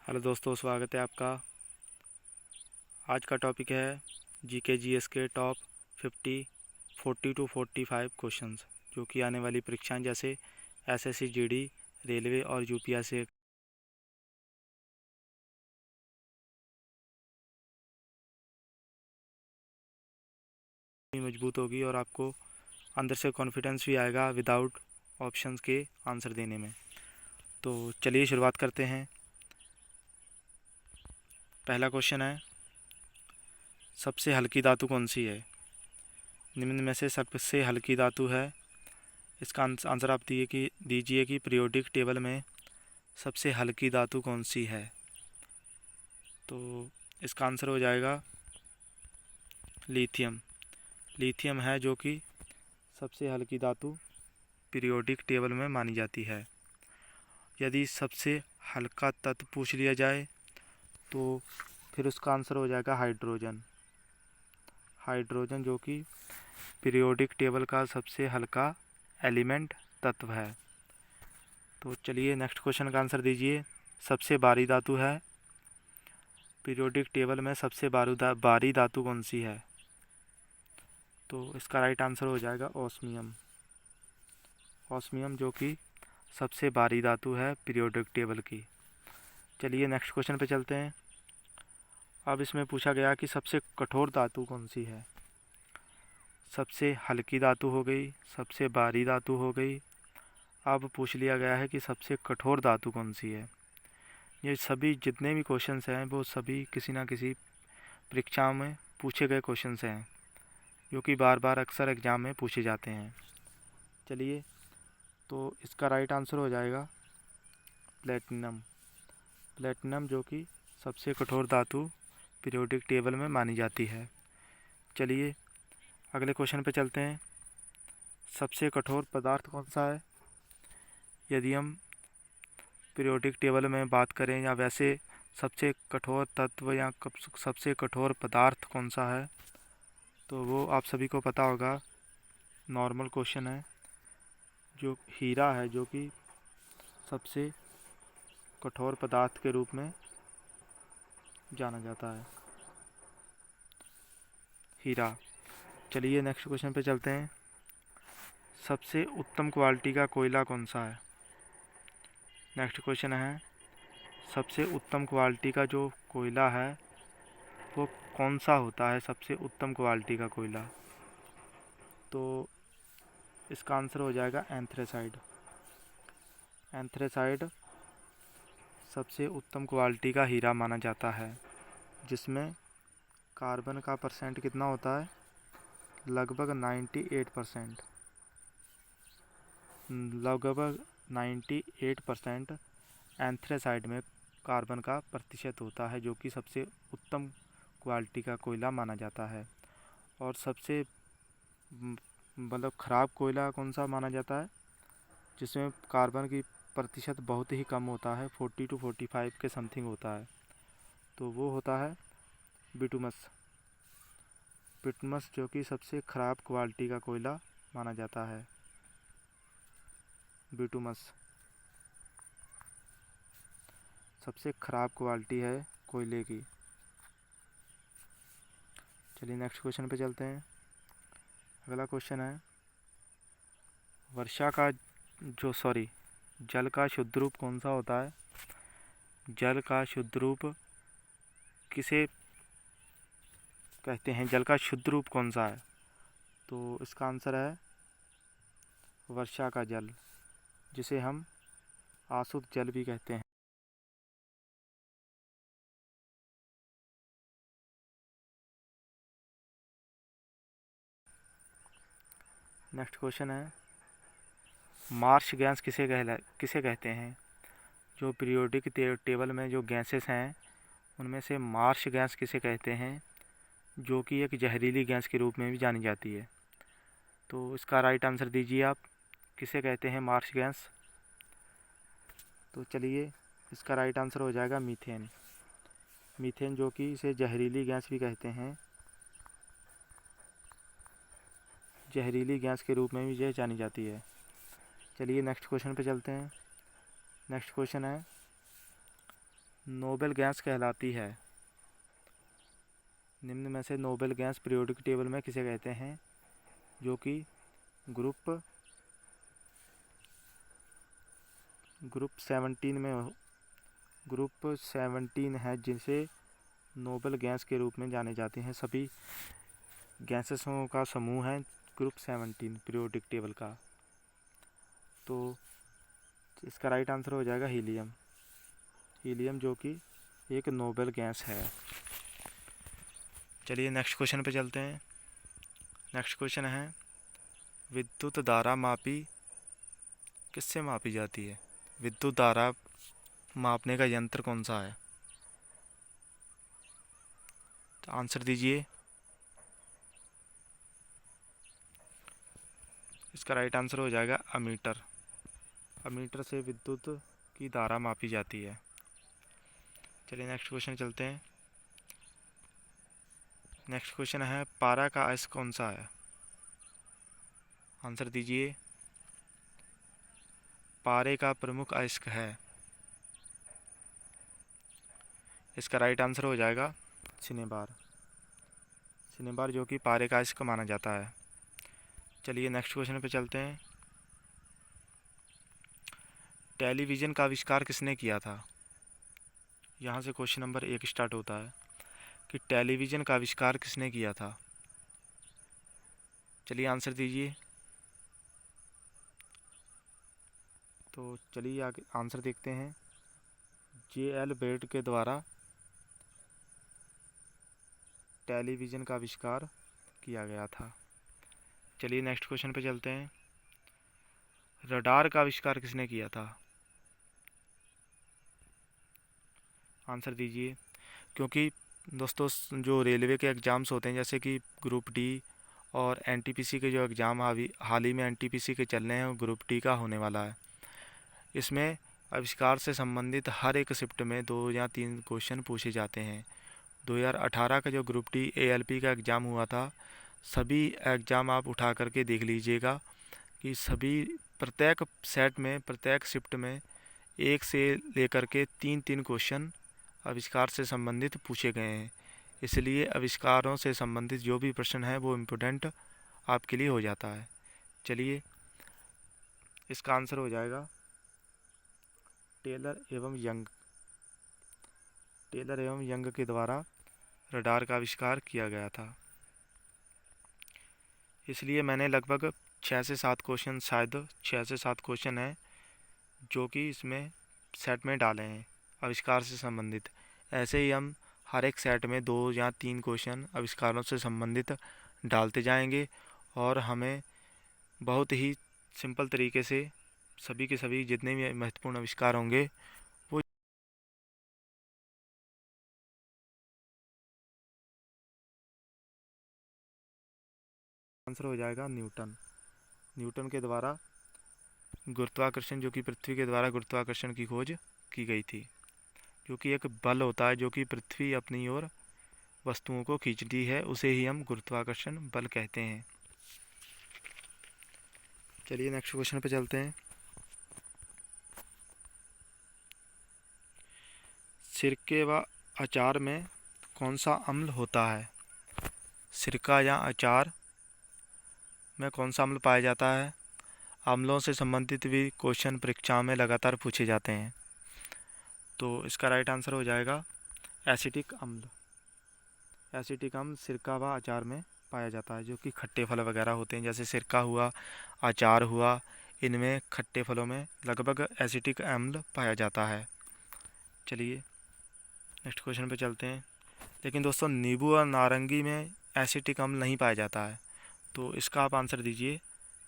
Hello दोस्तों, स्वागत है आपका। आज का टॉपिक है जीके जीएस के टॉप 50 40 टू 45 क्वेश्चंस जो कि आने वाली परीक्षाएं जैसे एसएससी जीडी, रेलवे और यूपीएससी मजबूत होगी और आपको अंदर से कॉन्फिडेंस भी आएगा विदाउट ऑप्शंस के आंसर देने में। तो चलिए शुरुआत करते हैं। पहला क्वेश्चन है, सबसे हल्की धातु कौन सी है? निम्न में से सबसे हल्की धातु है, इसका आंसर आप दीजिए कि पीरियोडिक टेबल में सबसे हल्की धातु कौन सी है। तो इसका आंसर हो जाएगा लिथियम। लिथियम है जो कि सबसे हल्की धातु पीरियोडिक टेबल में मानी जाती है। यदि सबसे हल्का तत्व पूछ लिया जाए तो फिर उसका आंसर हो जाएगा हाइड्रोजन। हाइड्रोजन जो कि पीरियोडिक टेबल का सबसे हल्का एलिमेंट तत्व है। तो चलिए नेक्स्ट क्वेश्चन का आंसर दीजिए। सबसे भारी धातु है पीरियोडिक टेबल में, सबसे भारी धातु कौन सी है? तो इसका राइट आंसर हो जाएगा ऑस्मियम। ऑस्मियम जो कि सबसे भारी धातु है पीरियोडिक टेबल की। चलिए नेक्स्ट क्वेश्चन पे चलते हैं। अब इसमें पूछा गया कि सबसे कठोर धातु कौन सी है। सबसे हल्की धातु हो गई, सबसे भारी धातु हो गई, अब पूछ लिया गया है कि सबसे कठोर धातु कौन सी है। ये सभी जितने भी क्वेश्चंस हैं वो सभी किसी ना किसी परीक्षाओं में पूछे गए क्वेश्चंस हैं जो कि बार बार अक्सर एग्ज़ाम में पूछे जाते हैं। चलिए, तो इसका राइट आंसर हो जाएगा प्लेटिनम। प्लेटिनम जो कि सबसे कठोर धातु पीरियोडिक टेबल में मानी जाती है। चलिए अगले क्वेश्चन पे चलते हैं। सबसे कठोर पदार्थ कौन सा है? यदि हम पीरियोडिक टेबल में बात करें या वैसे सबसे कठोर तत्व या सबसे कठोर पदार्थ कौन सा है, तो वो आप सभी को पता होगा। नॉर्मल क्वेश्चन है। जो हीरा है जो कि सबसे कठोर पदार्थ के रूप में जाना जाता है, हीरा। चलिए नेक्स्ट क्वेश्चन पे चलते हैं। सबसे उत्तम क्वालिटी का कोयला कौन सा है? नेक्स्ट क्वेश्चन है, सबसे उत्तम क्वालिटी का जो कोयला है वो कौन सा होता है? सबसे उत्तम क्वालिटी का कोयला, तो इसका आंसर हो जाएगा एंथ्रेसाइड। एंथ्रेसाइड सबसे उत्तम क्वालिटी का हीरा माना जाता है, जिसमें कार्बन का परसेंट कितना होता है? लगभग 98%। लगभग 98% एंथ्रेसाइड में कार्बन का प्रतिशत होता है, जो कि सबसे उत्तम क्वालिटी का कोयला माना जाता है। और सबसे मतलब ख़राब कोयला कौन सा माना जाता है? जिसमें कार्बन की प्रतिशत बहुत ही कम होता है, 40 टू 45 के समथिंग होता है, तो वो होता है बिटुमस। बिटुमस जो कि सबसे ख़राब क्वालिटी का कोयला माना जाता है। बिटुमस सबसे ख़राब क्वालिटी है कोयले की। चलिए नेक्स्ट क्वेश्चन पे चलते हैं। अगला क्वेश्चन है, वर्षा का जल का शुद्ध रूप कौन सा होता है? जल का शुद्ध रूप किसे कहते हैं? जल का शुद्ध रूप कौन सा है? तो इसका आंसर है वर्षा का जल, जिसे हम आशुद्ध जल भी कहते हैं। नेक्स्ट क्वेश्चन है, मार्श गैस किसे कहते हैं? जो पीरियोडिक टेबल में जो गैसेस हैं उनमें से मार्श गैस किसे कहते हैं, जो कि एक जहरीली गैस के रूप में भी जानी जाती है। तो इसका राइट आंसर दीजिए आप, किसे कहते हैं मार्श गैस? तो चलिए इसका राइट आंसर हो जाएगा मीथेन। मीथेन जो कि इसे जहरीली गैस भी कहते हैं, जहरीली गैस के रूप में भी यह जानी जाती है। चलिए नेक्स्ट क्वेश्चन पे चलते हैं। नेक्स्ट क्वेश्चन है, नोबेल गैस कहलाती है? निम्न में से नोबेल गैस पीरियोडिक टेबल में किसे कहते हैं? जो कि ग्रुप 17 में, ग्रुप 17 है, जिसे नोबेल गैस के रूप में जाने जाते हैं। सभी गैसेसों का समूह है ग्रुप 17 पीरियोडिक टेबल का। तो इसका राइट आंसर हो जाएगा हीलियम। हीलियम जो कि एक नोबेल गैस है। चलिए नेक्स्ट क्वेश्चन पे चलते हैं। नेक्स्ट क्वेश्चन है, विद्युत धारा मापी किससे मापी जाती है? विद्युत धारा मापने का यंत्र कौन सा है? तो आंसर दीजिए। इसका राइट आंसर हो जाएगा अमीटर। अमीटर से विद्युत की धारा मापी जाती है। चलिए नेक्स्ट क्वेश्चन चलते हैं। नेक्स्ट क्वेश्चन है, पारा का अयस्क कौन सा है? आंसर दीजिए। पारे का प्रमुख अयस्क है। इसका राइट आंसर हो जाएगा सिनेबार। सिनेबार जो कि पारे का अयस्क माना जाता है। चलिए नेक्स्ट क्वेश्चन पे चलते हैं। टेलीविज़न का आविष्कार किसने किया था? यहाँ से क्वेश्चन नंबर 1 स्टार्ट होता है कि टेलीविज़न का आविष्कार किसने किया था? चलिए आंसर दीजिए। तो चलिए आगे आंसर देखते हैं। J.L. बेट के द्वारा टेलीविज़न का आविष्कार किया गया था। चलिए नेक्स्ट क्वेश्चन पे चलते हैं। रडार का आविष्कार किसने किया था? आंसर दीजिए। क्योंकि दोस्तों जो रेलवे के एग्ज़ाम्स होते हैं, जैसे कि ग्रुप डी और एनटीपीसी के जो एग्ज़ाम हाल ही में एनटीपीसी के चल रहे हैं, ग्रुप डी का होने वाला है। इसमें आविष्कार से संबंधित हर एक शिफ्ट में 2 या 3 क्वेश्चन पूछे जाते हैं। 2018 का जो ग्रुप डी एएलपी का एग्ज़ाम हुआ था, सभी एग्ज़ाम आप उठा करके देख लीजिएगा कि सभी प्रत्येक सेट में, प्रत्येक शिफ्ट में 1 से लेकर के 3-3 क्वेश्चन आविष्कार से संबंधित पूछे गए हैं। इसलिए आविष्कारों से संबंधित जो भी प्रश्न है वो इम्पोर्टेंट आपके लिए हो जाता है। चलिए इसका आंसर हो जाएगा टेलर एवं यंग। टेलर एवं यंग के द्वारा रडार का आविष्कार किया गया था। इसलिए मैंने लगभग 6 से 7 क्वेश्चन, शायद 6 से 7 क्वेश्चन हैं जो कि इसमें सेट में डाले हैं आविष्कार से संबंधित। ऐसे ही हम हर एक सेट में 2 या 3 क्वेश्चन आविष्कारों से संबंधित डालते जाएंगे और हमें बहुत ही सिंपल तरीके से सभी के सभी जितने भी महत्वपूर्ण आविष्कार होंगे वो आंसर हो जाएगा न्यूटन। न्यूटन के द्वारा गुरुत्वाकर्षण, जो कि पृथ्वी के द्वारा गुरुत्वाकर्षण की खोज की गई थी, जो कि एक बल होता है जो कि पृथ्वी अपनी ओर वस्तुओं को खींचती है, उसे ही हम गुरुत्वाकर्षण बल कहते हैं। चलिए नेक्स्ट क्वेश्चन पे चलते हैं। सिरके व अचार में कौन सा अम्ल होता है? सिरका या अचार में कौन सा अम्ल पाया जाता है? अम्लों से संबंधित भी क्वेश्चन परीक्षाओं में लगातार पूछे जाते हैं। तो इसका राइट आंसर हो जाएगा एसिटिक अम्ल। एसिटिक अम्ल सिरका व अचार में पाया जाता है, जो कि खट्टे फल वगैरह होते हैं, जैसे सिरका हुआ, अचार हुआ, इनमें खट्टे फलों में लगभग एसिटिक अम्ल पाया जाता है। चलिए नेक्स्ट क्वेश्चन पे चलते हैं। लेकिन दोस्तों नींबू और नारंगी में एसिटिक अम्ल नहीं पाया जाता है, तो इसका आप आंसर दीजिए।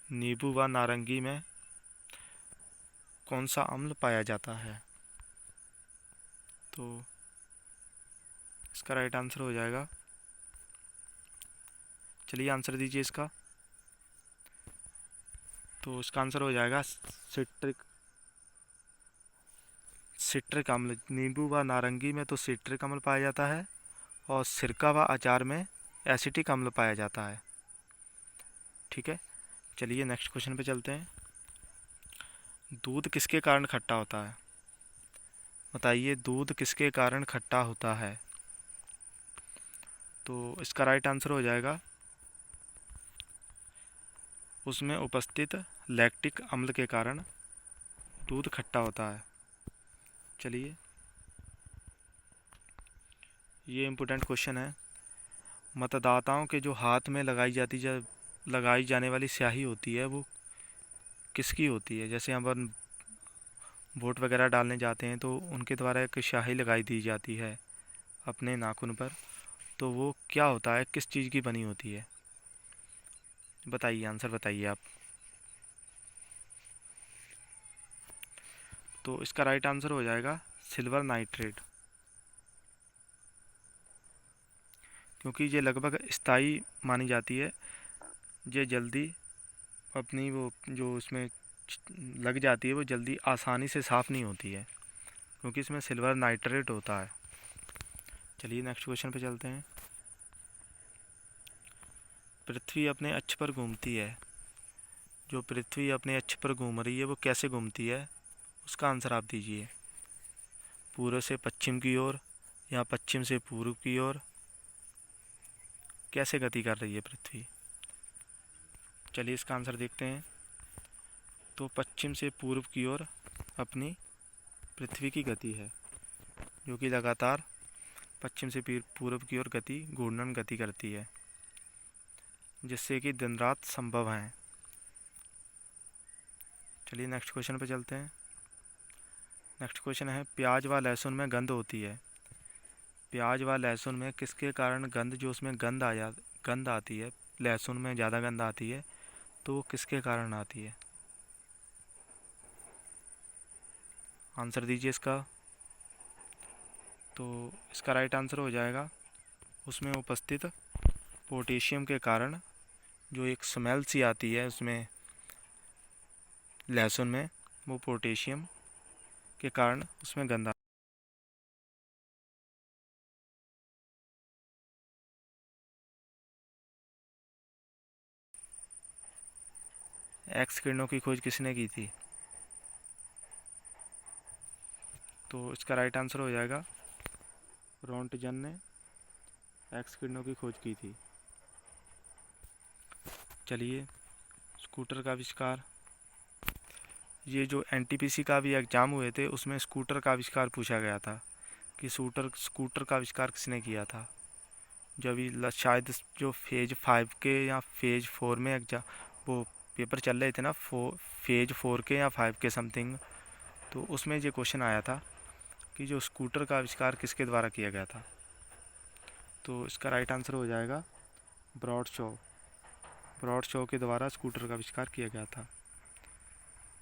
नींबू व नारंगी में कौन सा अम्ल पाया जाता है? तो इसका राइट आंसर हो जाएगा, चलिए आंसर दीजिए इसका। तो इसका आंसर हो जाएगा सिट्रिक अम्ल। नींबू व नारंगी में तो सिट्रिक अम्ल पाया जाता है और सिरका व अचार में एसिटिक अम्ल पाया जाता है। ठीक है, चलिए नेक्स्ट क्वेश्चन पे चलते हैं। दूध किसके कारण खट्टा होता है? बताइए दूध किसके कारण खट्टा होता है? तो इसका राइट आंसर हो जाएगा उसमें उपस्थित लैक्टिक अम्ल के कारण दूध खट्टा होता है। चलिए, ये इम्पोर्टेंट क्वेश्चन है। मतदाताओं के जो हाथ में लगाई जाने वाली स्याही होती है वो किसकी होती है? जैसे हम वोट वगैरह डालने जाते हैं तो उनके द्वारा एक स्याही लगाई दी जाती है अपने नाखून पर, तो वो क्या होता है, किस चीज़ की बनी होती है? बताइए, आंसर बताइए आप। तो इसका राइट आंसर हो जाएगा सिल्वर नाइट्रेट, क्योंकि ये लगभग स्थायी मानी जाती है। ये जल्दी अपनी वो जो इसमें लग जाती है वो जल्दी आसानी से साफ़ नहीं होती है, क्योंकि इसमें सिल्वर नाइट्रेट होता है। चलिए नेक्स्ट क्वेश्चन पे चलते हैं। पृथ्वी अपने अक्ष पर घूमती है, जो पृथ्वी अपने अक्ष पर घूम रही है वो कैसे घूमती है? उसका आंसर आप दीजिए। पूर्व से पश्चिम की ओर या पश्चिम से पूर्व की ओर, कैसे गति कर रही है पृथ्वी? चलिए इसका आंसर देखते हैं। तो पश्चिम से पूर्व की ओर अपनी पृथ्वी की गति है, जो कि लगातार पश्चिम से पूर्व की ओर घूर्णन गति करती है, जिससे कि दिन रात संभव है। चलिए नेक्स्ट क्वेश्चन पे चलते हैं। नेक्स्ट क्वेश्चन है, प्याज व लहसुन में गंध होती है। प्याज व लहसुन में किसके कारण जो उसमें गंध आती है, लहसुन में ज़्यादा गंध आती है, तो वो किसके कारण आती है? आंसर दीजिए इसका। तो इसका राइट आंसर हो जाएगा उसमें उपस्थित पोटेशियम के कारण, जो एक स्मेल सी आती है उसमें लहसुन में, वो पोटेशियम के कारण उसमें गंध एक्स किरणों की खोज किसने की थी? तो इसका राइट आंसर हो जाएगा रोंटगन ने एक्स किरणों की खोज की थी। चलिए, स्कूटर का आविष्कार। ये जो एनटीपीसी का भी एग्ज़ाम हुए थे उसमें स्कूटर का आविष्कार पूछा गया था कि स्कूटर का आविष्कार किसने किया था। जो अभी शायद जो फेज़ 5 के या फेज़ 4 में एग्जाम वो पेपर चल रहे थे ना, फेज़ 4 के या 5 के समथिंग, तो उसमें ये क्वेश्चन आया था कि जो स्कूटर का आविष्कार किसके द्वारा किया गया था। तो इसका राइट आंसर हो जाएगा ब्रॉड शॉ के द्वारा स्कूटर का आविष्कार किया गया था।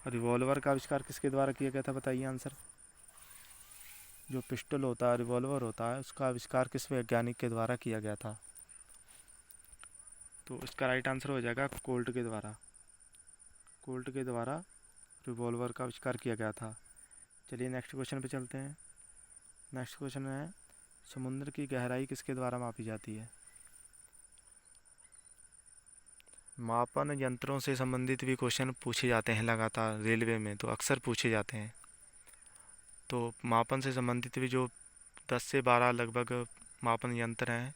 रिवॉल्वर का आविष्कार किसके द्वारा किया गया था? बताइए आंसर। जो पिस्टल होता है, रिवॉल्वर होता है, उसका आविष्कार किस वैज्ञानिक के द्वारा किया गया था? तो इसका राइट आंसर हो जाएगा कोल्ट के द्वारा रिवॉल्वर का आविष्कार किया गया था। चलिए नेक्स्ट क्वेश्चन पे चलते हैं। नेक्स्ट क्वेश्चन है, समुद्र की गहराई किसके द्वारा मापी जाती है? मापन यंत्रों से संबंधित भी क्वेश्चन पूछे जाते हैं लगातार रेलवे में, तो अक्सर पूछे जाते हैं। तो मापन से संबंधित भी जो 10 से 12 लगभग मापन यंत्र हैं,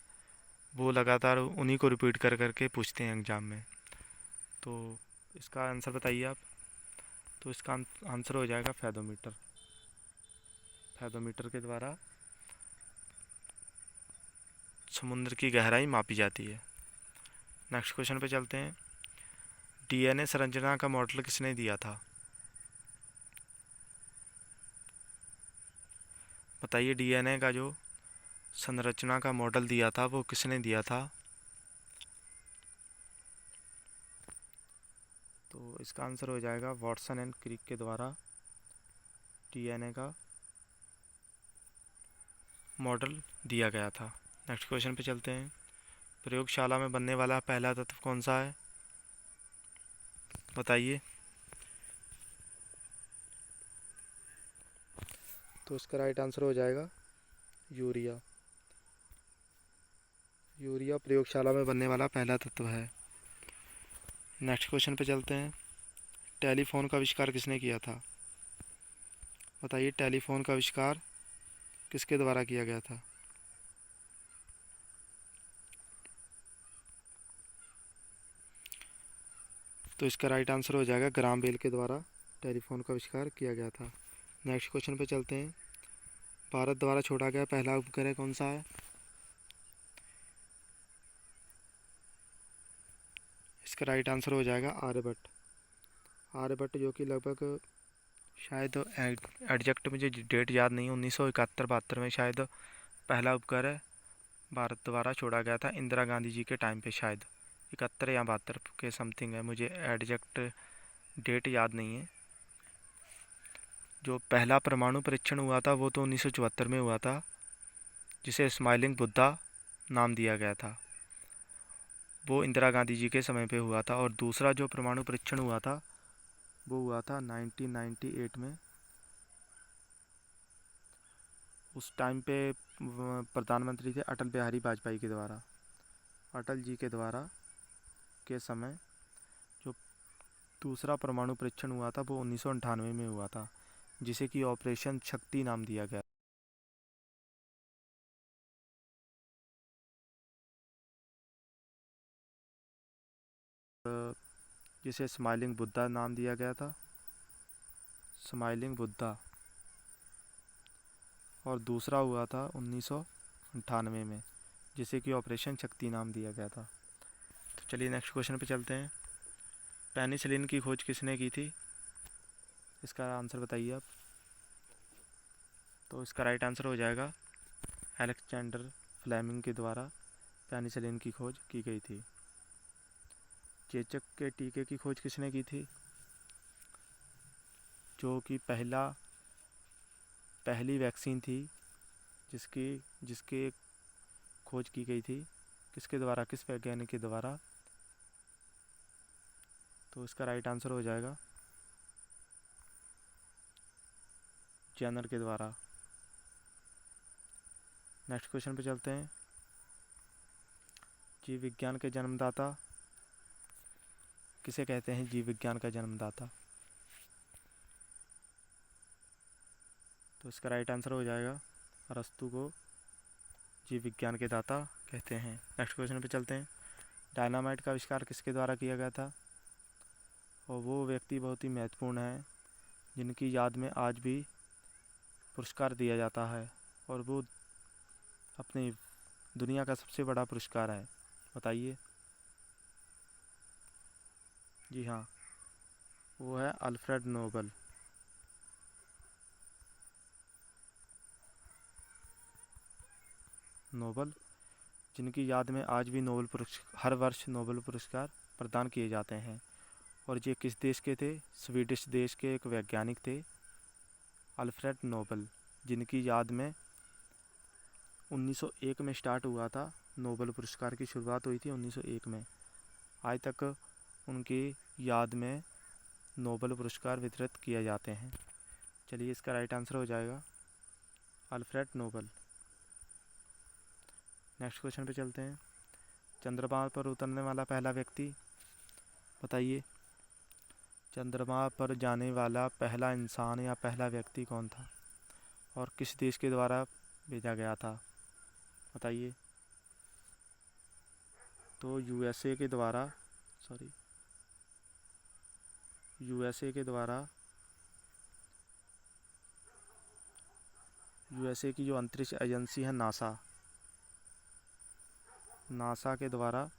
वो लगातार उन्हीं को रिपीट कर करके पूछते हैं एग्ज़ाम में। तो इसका आंसर बताइए आप। तो इसका आंसर हो जाएगा फैदोमीटर के द्वारा समुद्र की गहराई मापी जाती है। नेक्स्ट क्वेश्चन पे चलते हैं। डीएनए संरचना का मॉडल किसने दिया था? बताइए, डीएनए का जो संरचना का मॉडल दिया था वो किसने दिया था? तो इसका आंसर हो जाएगा वॉटसन एंड क्रिक के द्वारा डीएनए का मॉडल दिया गया था। नेक्स्ट क्वेश्चन पे चलते हैं। प्रयोगशाला में बनने वाला पहला तत्व कौन सा है? बताइए। तो इसका राइट आंसर हो जाएगा यूरिया। यूरिया प्रयोगशाला में बनने वाला पहला तत्व है। नेक्स्ट क्वेश्चन पे चलते हैं। टेलीफोन का आविष्कार किसने किया था? बताइए, टेलीफोन का आविष्कार किसके द्वारा किया गया था? तो इसका राइट आंसर हो जाएगा ग्राहम बेल के द्वारा टेलीफोन का आविष्कार किया गया था। नेक्स्ट क्वेश्चन पे चलते हैं। भारत द्वारा छोड़ा गया पहला उपग्रह कौन सा है? इसका राइट आंसर हो जाएगा आर्यभट्ट। आर्यभट्ट जो कि लगभग शायद एग्जैक्ट मुझे डेट याद नहीं, 1971-72 में शायद पहला उपग्रह भारत द्वारा छोड़ा गया था, इंदिरा गांधी जी के टाइम पे। शायद 71 या 72 के समथिंग है, मुझे एग्जैक्ट डेट याद नहीं है। जो पहला परमाणु परीक्षण हुआ था वो तो 1974 में हुआ था, जिसे स्माइलिंग बुद्धा नाम दिया गया था। वो इंदिरा गांधी जी के समय पे हुआ था। और दूसरा जो परमाणु परीक्षण हुआ था वो हुआ था 1998 में। उस टाइम पे प्रधानमंत्री थे अटल बिहारी वाजपेयी के द्वारा, अटल जी के द्वारा के समय जो दूसरा परमाणु परीक्षण हुआ था वो 1998 में हुआ था, जिसे कि ऑपरेशन शक्ति नाम दिया गया। जिसे स्माइलिंग बुद्धा नाम दिया गया था, स्माइलिंग बुद्धा। और दूसरा हुआ था 1998 में, जिसे कि ऑपरेशन शक्ति नाम दिया गया था। तो चलिए नेक्स्ट क्वेश्चन पे चलते हैं। पेनिसिलिन की खोज किसने की थी? इसका आंसर बताइए आप। तो इसका राइट आंसर हो जाएगा अलेक्जेंडर फ्लेमिंग के द्वारा पेनिसिलिन की खोज की गई थी। चेचक के टीके की खोज किसने की थी? जो कि पहली वैक्सीन थी जिसके खोज की गई थी, किसके द्वारा, किस वैज्ञानिक के द्वारा? तो इसका राइट आंसर हो जाएगा जेनर के द्वारा। नेक्स्ट क्वेश्चन पे चलते हैं। जीव विज्ञान के जन्मदाता किसे कहते हैं? जीव विज्ञान का जन्मदाता। तो इसका राइट आंसर हो जाएगा अरस्तु को जीव विज्ञान के दाता कहते हैं। नेक्स्ट क्वेश्चन पे चलते हैं। डायनामाइट का आविष्कार किसके द्वारा किया गया था? और वो व्यक्ति बहुत ही महत्वपूर्ण है जिनकी याद में आज भी पुरस्कार दिया जाता है, और वो अपनी दुनिया का सबसे बड़ा पुरस्कार है। बताइए। जी हाँ, वो है अल्फ्रेड नोबल। नोबल, जिनकी याद में आज भी हर वर्ष नोबल पुरस्कार प्रदान किए जाते हैं। और ये किस देश के थे? स्वीडिश देश के एक वैज्ञानिक थे अल्फ्रेड नोबल, जिनकी याद में 1901 में स्टार्ट हुआ था। नोबल पुरस्कार की शुरुआत हुई थी 1901 में। आज तक उनकी याद में नोबल पुरस्कार वितरित किए जाते हैं। चलिए, इसका राइट आंसर हो जाएगा अल्फ्रेड नोबल। नेक्स्ट क्वेश्चन पे चलते हैं। चंद्रमा पर उतरने वाला पहला व्यक्ति, बताइए। चंद्रमा पर जाने वाला पहला इंसान या पहला व्यक्ति कौन था और किस देश के द्वारा भेजा गया था? बताइए। तो यूएसए के द्वारा यूएसए की जो अंतरिक्ष एजेंसी है नासा के द्वारा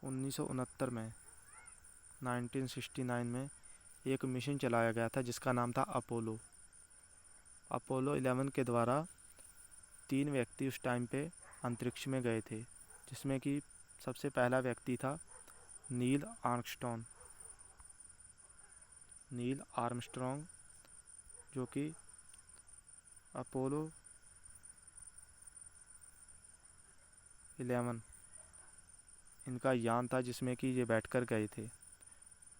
1969 में एक मिशन चलाया गया था जिसका नाम था अपोलो 11 के द्वारा 3 व्यक्ति उस टाइम पे अंतरिक्ष में गए थे, जिसमें कि सबसे पहला व्यक्ति था नील आर्मस्ट्रॉन्ग, जो कि अपोलो 11 इनका यान था जिसमें कि ये बैठकर गए थे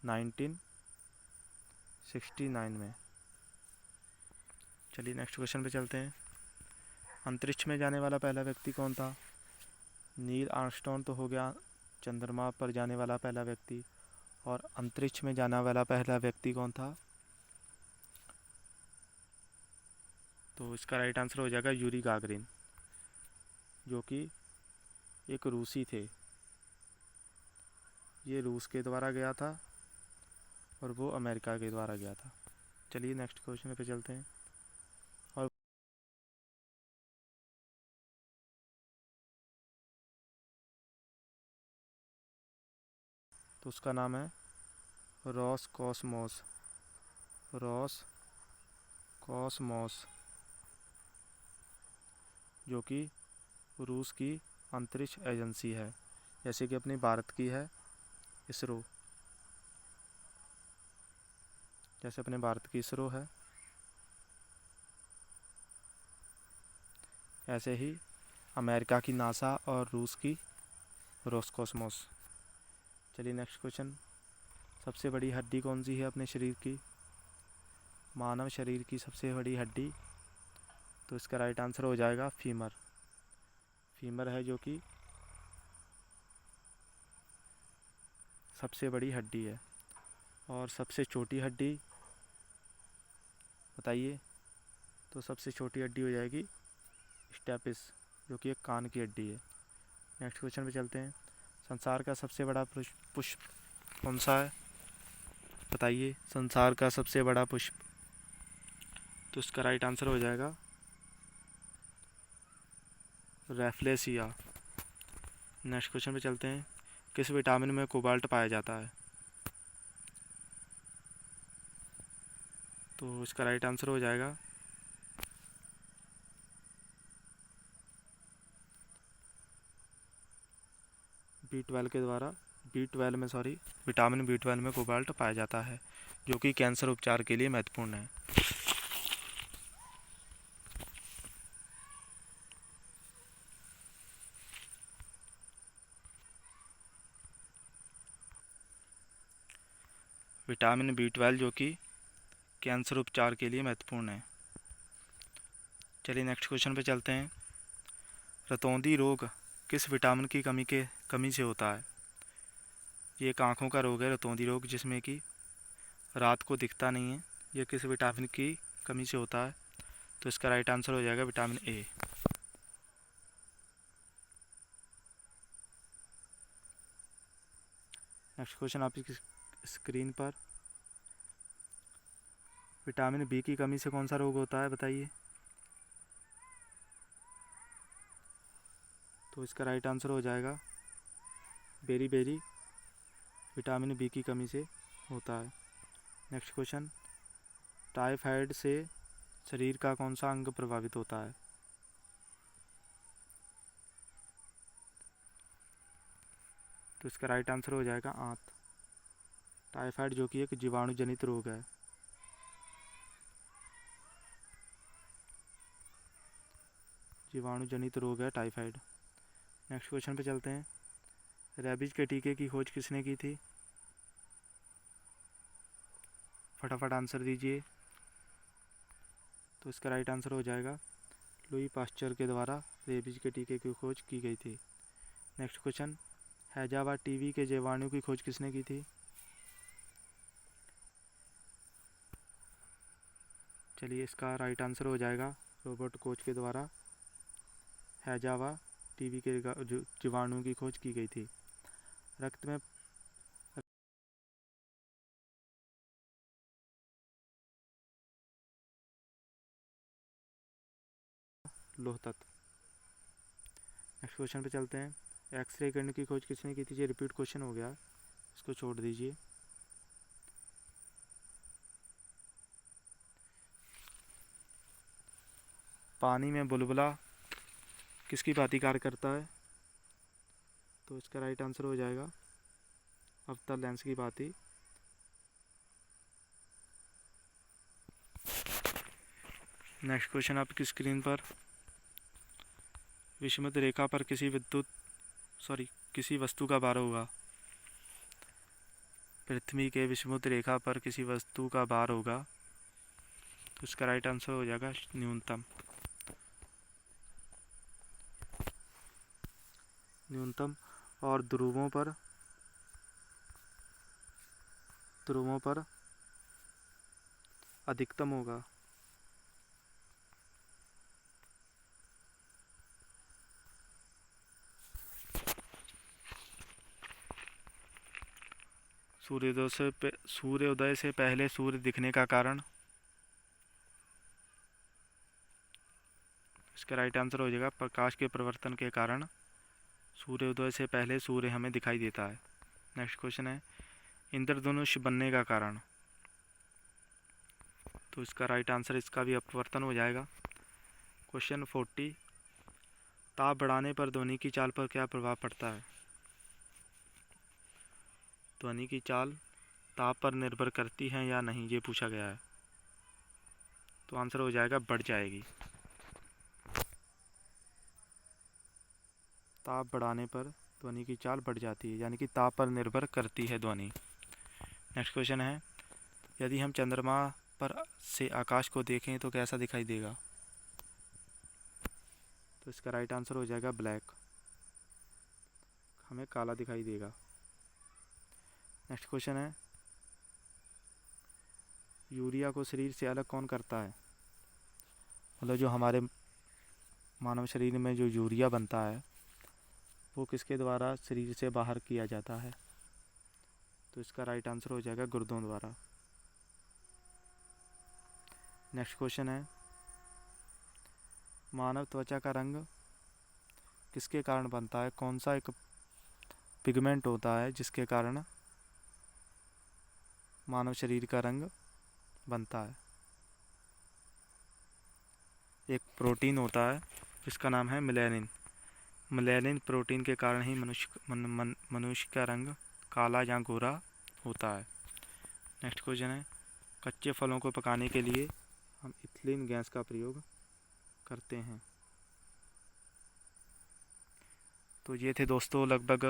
1969 में। चलिए नेक्स्ट क्वेश्चन पे चलते हैं। अंतरिक्ष में जाने वाला पहला व्यक्ति कौन था? नील आर्मस्ट्रॉन्ग तो हो गया चंद्रमा पर जाने वाला पहला व्यक्ति, और अंतरिक्ष में जाने वाला पहला व्यक्ति कौन था? तो इसका राइट आंसर हो जाएगा यूरी गागरिन, जो कि एक रूसी थे। ये रूस के द्वारा गया था और वो अमेरिका के द्वारा गया था। चलिए नेक्स्ट क्वेश्चन पे चलते हैं। और तो उसका नाम है रॉस कॉस्मोस। रॉस कॉस्मोस, जो कि रूस की अंतरिक्ष एजेंसी है, जैसे कि अपनी भारत की है इसरो। जैसे अपने भारत की इसरो है, ऐसे ही अमेरिका की नासा और रूस की रोसकॉस्मोस। चलिए नेक्स्ट क्वेश्चन। सबसे बड़ी हड्डी कौन सी है अपने शरीर की? मानव शरीर की सबसे बड़ी हड्डी, तो इसका राइट आंसर हो जाएगा फीमर। फीमर है जो कि सबसे बड़ी हड्डी है। और सबसे छोटी हड्डी बताइए? तो सबसे छोटी हड्डी हो जाएगी स्टेपिस, जो कि एक कान की हड्डी है। नेक्स्ट क्वेश्चन पे चलते हैं। संसार का सबसे बड़ा पुष्प कौन सा है? बताइए संसार का सबसे बड़ा पुष्प। तो इसका राइट आंसर हो जाएगा रैफ्लेसिया। नेक्स्ट क्वेश्चन पे चलते हैं। किस विटामिन में कोबाल्ट पाया जाता है? तो इसका राइट आंसर हो जाएगा विटामिन B12 में कोबाल्ट पाया जाता है, जो कि कैंसर उपचार के लिए महत्वपूर्ण है। विटामिन B12 जो कि कैंसर उपचार के लिए महत्वपूर्ण है। चलिए नेक्स्ट क्वेश्चन पे चलते हैं। रतौंधी रोग किस विटामिन की कमी से होता है? ये एक आँखों का रोग है रतौंधी रोग, जिसमें कि रात को दिखता नहीं है। ये किस विटामिन की कमी से होता है? तो इसका राइट आंसर हो जाएगा विटामिन ए। नेक्स्ट क्वेश्चन आपकी स्क्रीन पर। विटामिन बी की कमी से कौन सा रोग होता है बताइए? तो इसका राइट आंसर हो जाएगा बेरी। विटामिन बी की कमी से होता है। Next question. टाइफाइड से शरीर का कौन सा अंग प्रभावित होता है? तो इसका राइट आंसर हो जाएगा आंत। टाइफाइड जो कि एक जीवाणु जनित रोग है। जीवाणु जनित रोग है टाइफाइड। नेक्स्ट क्वेश्चन पे चलते हैं। रेबीज के टीके की खोज किसने की थी? फटाफट आंसर दीजिए। तो इसका राइट आंसर हो जाएगा लुई पास्चर के द्वारा रेबीज के टीके की खोज की गई थी। Next question. हैजा टीबी के जीवाणु की खोज किसने की थी? चलिए इसका राइट आंसर हो जाएगा रॉबर्ट कोच के द्वारा हैजा टीबी के जीवाणु की खोज की गई थी। रक्त में लोह तत्व। नेक्स्ट क्वेश्चन पे चलते हैं। एक्सरे किरण की खोज किसने की थी? ये रिपीट क्वेश्चन हो गया, इसको छोड़ दीजिए। पानी में बुलबुला किसकी भांति कार्य करता है? तो इसका राइट आंसर हो जाएगा अवतल लेंस की भांति। नेक्स्ट क्वेश्चन आपकी स्क्रीन पर। विषुमत रेखा पर किसी वस्तु का भार होगा। पृथ्वी के विषुमत रेखा पर किसी वस्तु का भार होगा, तो इसका राइट आंसर हो जाएगा न्यूनतम। और ध्रुवों पर अधिकतम होगा। सूर्योदय से पहले सूर्य दिखने का कारण। इसका राइट आंसर हो जाएगा प्रकाश के परिवर्तन के कारण सूर्योदय से पहले सूर्य हमें दिखाई देता है। नेक्स्ट क्वेश्चन है इंद्रधनुष बनने का कारण। तो इसका राइट आंसर इसका भी अपवर्तन हो जाएगा। क्वेश्चन 40 ताप बढ़ाने पर ध्वनि की चाल पर क्या प्रभाव पड़ता है। ध्वनि की चाल ताप पर निर्भर करती है या नहीं, ये पूछा गया है। तो आंसर हो जाएगा बढ़ जाएगी। ताप बढ़ाने पर ध्वनि की चाल बढ़ जाती है, यानी कि ताप पर निर्भर करती है ध्वनि। नेक्स्ट क्वेश्चन है यदि हम चंद्रमा पर से आकाश को देखें तो कैसा दिखाई देगा। तो इसका राइट आंसर हो जाएगा ब्लैक, हमें काला दिखाई देगा। नेक्स्ट क्वेश्चन है यूरिया को शरीर से अलग कौन करता है। मतलब जो हमारे मानव शरीर में जो यूरिया बनता है वो किसके द्वारा शरीर से बाहर किया जाता है। तो इसका राइट आंसर हो जाएगा गुर्दों द्वारा। नेक्स्ट क्वेश्चन है मानव त्वचा का रंग किसके कारण बनता है। कौन सा एक पिगमेंट होता है जिसके कारण मानव शरीर का रंग बनता है। एक प्रोटीन होता है जिसका नाम है मेलानिन। मेलानिन प्रोटीन के कारण ही मनुष्य का रंग काला या गोरा होता है। नेक्स्ट क्वेश्चन है कच्चे फलों को पकाने के लिए हम इथिलीन गैस का प्रयोग करते हैं। तो ये थे दोस्तों लगभग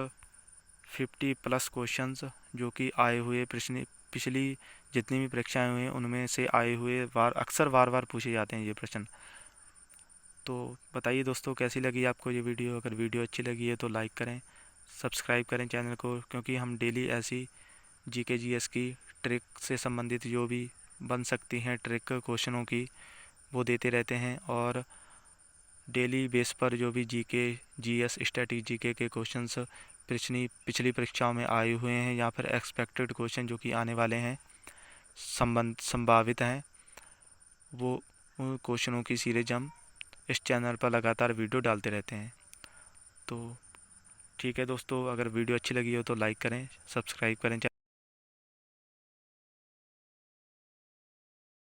50+ क्वेश्चंस जो कि आए हुए पिछली जितनी भी परीक्षाएं हुई हैं उनमें से आए हुए अक्सर बार पूछे जाते हैं ये प्रश्न। तो बताइए दोस्तों कैसी लगी आपको ये वीडियो। अगर वीडियो अच्छी लगी है तो लाइक करें, सब्सक्राइब करें चैनल को, क्योंकि हम डेली ऐसी जीके जीएस की ट्रिक से संबंधित जो भी बन सकती हैं ट्रिक क्वेश्चनों की वो देते रहते हैं। और डेली बेस पर जो भी जीके जीएस स्ट्रेटजी के क्वेश्चंस पिछली परीक्षाओं में आए हुए हैं या फिर एक्सपेक्टेड क्वेश्चन जो कि आने वाले हैं संभावित हैं, वो उन क्वेश्चनों की सीरीज हम इस चैनल पर लगातार वीडियो डालते रहते हैं। तो ठीक है दोस्तों, अगर वीडियो अच्छी लगी हो तो लाइक करें, सब्सक्राइब करें।